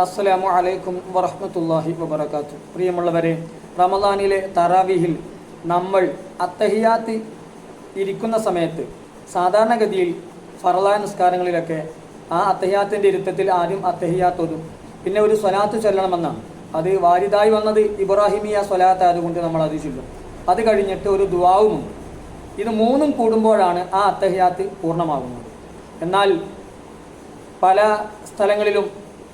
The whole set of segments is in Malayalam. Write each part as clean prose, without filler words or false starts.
അസ്സലാമു അലൈക്കും വറഹ്മത്തുള്ളാഹി വബറകാത്തു. പ്രിയമുള്ളവരെ, റമദാനിലെ തറാവീഹിൽ നമ്മൾ അത്തഹിയാത്ത് ഇരിക്കുന്ന സമയത്ത് സാധാരണഗതിയിൽ ഫർളായ നിസ്കാരങ്ങളിലൊക്കെ ആ അത്തഹിയാത്തിൻ്റെ ഇരുത്തത്തിൽ ആദ്യം അത്തഹിയാത്ത് ഓതും, പിന്നെ ഒരു സ്വലാത്ത് ചൊല്ലണമെന്നാണ്. അത് വാരിദായി വന്നത് ഇബ്രാഹിമിയ സ്വലാത്ത് ആയതുകൊണ്ട് നമ്മൾ അത് ചൊല്ലും. അത് കഴിഞ്ഞിട്ട് ഒരു ദുആവുമുണ്ട്. ഇത് മൂന്നും കൂടുമ്പോഴാണ് ആ അത്തഹിയാത്ത് പൂർണ്ണമാകുന്നത്. എന്നാൽ പല സ്ഥലങ്ങളിലും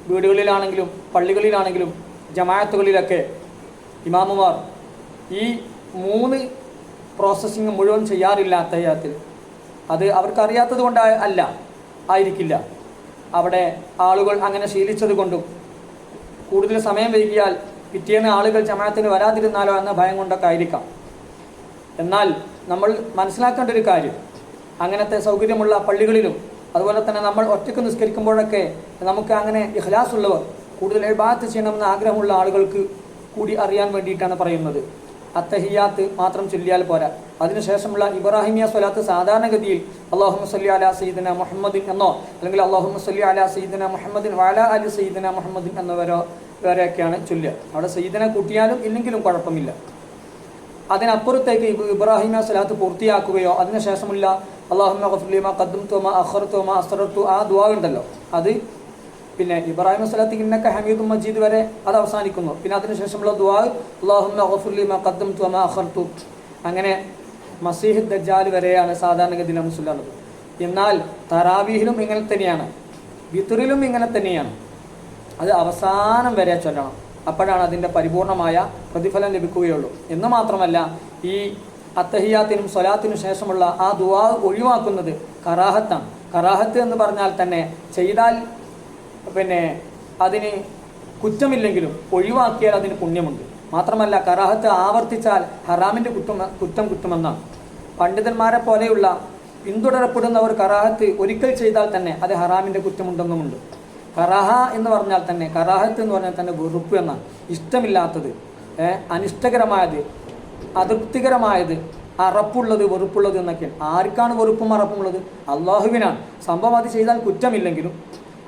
വീടുകളിലാണെങ്കിലും പള്ളികളിലാണെങ്കിലും ജമാഅത്തുകളിലൊക്കെ ഇമാമുമാർ ഈ മൂന്ന് പ്രോസസ്സിങ് മുഴുവൻ ചെയ്യാറില്ല അത്തഹിയാത്തിൽ. അത് അവർക്കറിയാത്തത് കൊണ്ട് ആയിരിക്കില്ല. അവിടെ ആളുകൾ അങ്ങനെ ശീലിച്ചത് കൊണ്ടും കൂടുതൽ സമയം വൈകിയാൽ പിറ്റേന്ന് ആളുകൾ ജമാഅത്തിന് വരാതിരുന്നാലോ എന്ന ഭയം കൊണ്ടൊക്കെ ആയിരിക്കാം. എന്നാൽ നമ്മൾ മനസ്സിലാക്കേണ്ട ഒരു കാര്യം, അങ്ങനത്തെ സൗകര്യമുള്ള പള്ളികളിലും അതുപോലെ തന്നെ നമ്മൾ ഒറ്റയ്ക്ക് നിസ്കരിക്കുമ്പോഴൊക്കെ നമുക്ക് അങ്ങനെ ഇഖ്ലാസ് ഉള്ളവർ, കൂടുതൽ ഇബാദത്ത് ചെയ്യണമെന്ന് ആഗ്രഹമുള്ള ആളുകൾക്ക് കൂടി അറിയാൻ വേണ്ടിയിട്ടാണ് പറയുന്നത്. അത്തഹിയാത്ത് മാത്രം ചൊല്ലിയാൽ പോരാ. അതിനുശേഷമുള്ള ഇബ്രാഹിമിയ സ്വലാത്ത് സാധാരണഗതിയിൽ അല്ലാഹുമ്മ സ്വല്ലി അലാ സയ്യിദിന മുഹമ്മദിൻ എന്നോ അല്ലെങ്കിൽ അല്ലാഹുമ്മ സ്വല്ലി അലാ സയ്യിദിന മുഹമ്മദിൻ വഅലാ അലി സയ്യിദിന മുഹമ്മദിൻ വരെയൊക്കെയാണ് ചൊല്ലുക. അവിടെ സയ്യിദിനെ കൂട്ടിയാലും ഇല്ലെങ്കിലും കുഴപ്പമില്ല. അതിനപ്പുറത്തേക്ക് ഇബ്രാഹിമിയ സ്വലാത്ത് പൂർത്തിയാക്കുകയോ അതിനുശേഷമുള്ള അല്ലാഹുമ്മ ഗഫിർ മാ ഖദ്ദംതു വമാ അഖർതു വമാ അസ്റർതു ആ ദുആ ഉണ്ടല്ലോ, അത് പിന്നെ ഇബ്രാഹിം സ്വലാത്ത് ഇന്നക ഹമീദും മജീദ് വരെ അത് അവസാനിക്കുന്നു. പിന്നെ അതിനുശേഷമുള്ള ദുആ അല്ലാഹുമ്മ ഗഫിർ മാ ഖദ്ദംതു വമാ അഖർതു, അങ്ങനെ മസീഹ് ദജ്ജാൽ വരെയാണ് സാധാരണഗതിയിൽ നമ്മൾ ചൊല്ലുന്നത്. എന്നാൽ തറാവീഹിലും ഇങ്ങനെ തന്നെയാണ്, വിത്റിലും ഇങ്ങനെ തന്നെയാണ്. അത് അവസാനം വരെ ചൊല്ലണം. അപ്പോഴാണ് അതിൻ്റെ പരിപൂർണമായ പ്രതിഫലം ലഭിക്കുകയുള്ളൂ. എന്ന് മാത്രമല്ല, ഈ അത്തഹിയാത്തിനും സ്വലാത്തിനും ശേഷമുള്ള ആ ദുആ ഒഴിവാക്കുന്നത് കറാഹത്താണ്. കറാഹത്ത് എന്ന് പറഞ്ഞാൽ തന്നെ ചെയ്താൽ പിന്നെ അതിന് കുറ്റമില്ലെങ്കിലും ഒഴിവാക്കിയാൽ അതിന് പുണ്യമുണ്ട്. മാത്രമല്ല, കറാഹത്ത് ആവർത്തിച്ചാൽ ഹറാമിൻ്റെ കുറ്റം കിട്ടുമെന്നാണ്. പണ്ഡിതന്മാരെ പോലെയുള്ള പിന്തുടരപ്പെടുന്നവർ കറാഹത്ത് ഒരിക്കൽ ചെയ്താൽ തന്നെ അത് ഹറാമിൻ്റെ കുറ്റമുണ്ടെന്നുമുണ്ട്. കറാഹ എന്ന് പറഞ്ഞാൽ തന്നെ, കറാഹത്ത് എന്ന് പറഞ്ഞാൽ തന്നെ വെറുപ്പ് എന്നാണ്. ഇഷ്ടമില്ലാത്തത്, അനിഷ്ടകരമായത്, അതൃപ്തികരമായത്, അറപ്പുള്ളത്, വെറുപ്പുള്ളത് എന്നൊക്കെയാണ്. ആർക്കാണ് വെറുപ്പും അറപ്പുമുള്ളത്? അള്ളാഹുവിനാണ്. സംഭവം അത് ചെയ്താൽ കുറ്റമില്ലെങ്കിലും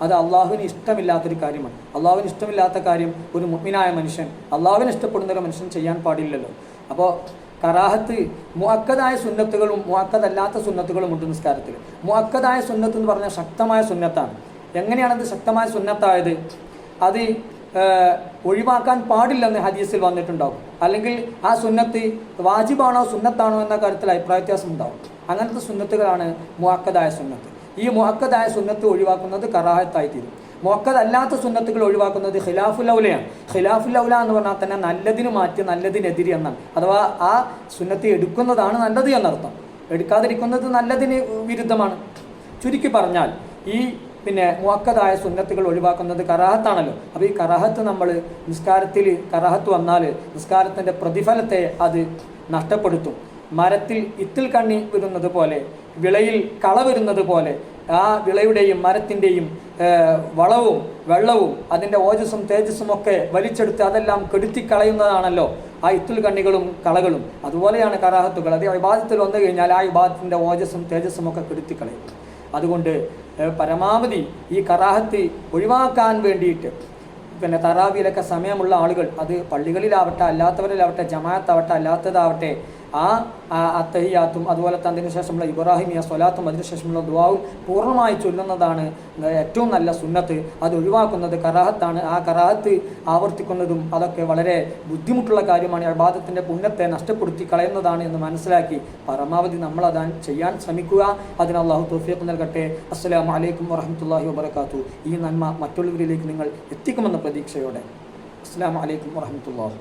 അത് അള്ളാഹുവിന് ഇഷ്ടമില്ലാത്തൊരു കാര്യമാണ്. അള്ളാഹുവിന് ഇഷ്ടമില്ലാത്ത കാര്യം ഒരു മുഅ്മിനായ മനുഷ്യൻ, അള്ളാഹുവിന് ഇഷ്ടപ്പെടുന്ന ഒരു മനുഷ്യൻ ചെയ്യാൻ പാടില്ലല്ലോ. അപ്പോൾ കറാഹത്ത് മുഅക്കദായ സുന്നത്തുകളും മുഅക്കദല്ലാത്ത സുന്നത്തുകളും ഉണ്ട് നിസ്കാരത്തിൽ. മുഅക്കദായ സുന്നത്ത് എന്ന് പറഞ്ഞാൽ ശക്തമായ സുന്നത്താണ്. എങ്ങനെയാണത് ശക്തമായ സുന്നത്തായത്? അത് ഒഴിവാക്കാൻ പാടില്ലെന്ന് ഹദീസിൽ വന്നിട്ടുണ്ടാവും. അല്ലെങ്കിൽ ആ സുന്നത്ത് വാജിബാണോ സുന്നത്താണോ എന്ന കാര്യത്തിൽ അഭിപ്രായ വ്യത്യാസം ഉണ്ടാവും. അങ്ങനത്തെ സുന്നത്തുകളാണ് മുഅക്കദായ സുന്നത്ത്. ഈ മുഅക്കദായ സുന്നത്ത് ഒഴിവാക്കുന്നത് കറാഹത്തായി തീരും. മുഅക്കദല്ലാത്ത സുന്നത്തുകൾ ഒഴിവാക്കുന്നത് ഖിലാഫുൽ ഔലയാണ്. ഖിലാഫുൽ ഔല എന്ന് പറഞ്ഞാൽ തന്നെ നല്ലതിന് മാറ്റി നല്ലതിനെതിരെ എന്നാണ്. അഥവാ ആ സുന്നത്ത് എടുക്കുന്നതാണ് നല്ലത് എന്നർത്ഥം, എടുക്കാതിരിക്കുന്നത് നല്ലതിന് വിരുദ്ധമാണ്. ചുരുക്കി പറഞ്ഞാൽ ഈ മുഅക്കദായ സുന്നത്തുകൾ ഒഴിവാക്കുന്നത് കറാഹത്താണല്ലോ. അപ്പോൾ ഈ കറാഹത്ത് നമ്മൾ നിസ്കാരത്തിൽ കറാഹത്ത് വന്നാൽ നിസ്കാരത്തിൻ്റെ പ്രതിഫലത്തെ അത് നഷ്ടപ്പെടുത്തും. മരത്തിൽ ഇത്തിൽ കണ്ണി വരുന്നത് പോലെ, വിളയിൽ കള വരുന്നത് പോലെ ആ വിളയുടെയും മരത്തിൻ്റെയും വളവും വെള്ളവും അതിൻ്റെ ഓജസ്സും തേജസ്സും ഒക്കെ വലിച്ചെടുത്ത് അതെല്ലാം കെടുത്തിക്കളയുന്നതാണല്ലോ ആ ഇത്തുൽ കണ്ണികളും കളകളും. അതുപോലെയാണ് കറാഹത്തുകൾ. അത് ഇബാദത്തിൽ വന്നു കഴിഞ്ഞാൽ ആ ഇബാദത്തിൻ്റെ ഓജസ്സും തേജസ്സും ഒക്കെ കെടുത്തിക്കളയും. അതുകൊണ്ട് പരമാവധി ഈ കറാഹത്ത് ഒഴിവാക്കാൻ വേണ്ടിയിട്ട് തറാവിയിലൊക്കെ സമയമുള്ള ആളുകൾ, അത് പള്ളികളിലാവട്ടെ അല്ലാത്തവരിലാവട്ടെ, ജമാഅത്താവട്ടെ അല്ലാത്തതാവട്ടെ, ആ അത്തഹിയാത്തും അതുപോലെ തന്നെ അതിനുശേഷമുള്ള ഇബ്രാഹിമിയ സ്വലാത്തും അതിനുശേഷമുള്ള ദുആവും പൂർണ്ണമായി ചൊല്ലുന്നതാണ് ഏറ്റവും നല്ല സുന്നത്ത്. അത് ഒഴിവാക്കുന്നത് കറാഹത്താണ്. ആ കറാഹത്ത് ആവർത്തിക്കുന്നതും അതൊക്കെ വളരെ ബുദ്ധിമുട്ടുള്ള കാര്യമാണ്. ഇബാദത്തിൻ്റെ പുണ്യത്തെ നഷ്ടപ്പെടുത്തി കളയുന്നതാണ് എന്ന് മനസ്സിലാക്കി പരമാവധി നമ്മൾ അത് ചെയ്യാൻ ശ്രമിക്കുക. അതിന് അല്ലാഹു തൗഫീഖ് നൽകട്ടെ. അസ്സലാമു അലൈക്കും വറഹ്മത്തുള്ളാഹി വബറകാതുഹു. ഈ നന്മ മറ്റുള്ളവരിലേക്ക് നിങ്ങൾ എത്തിക്കുമെന്ന പ്രതീക്ഷയോടെ. അസ്സലാമു അലൈക്കും വറഹ്മത്തുള്ളാഹി.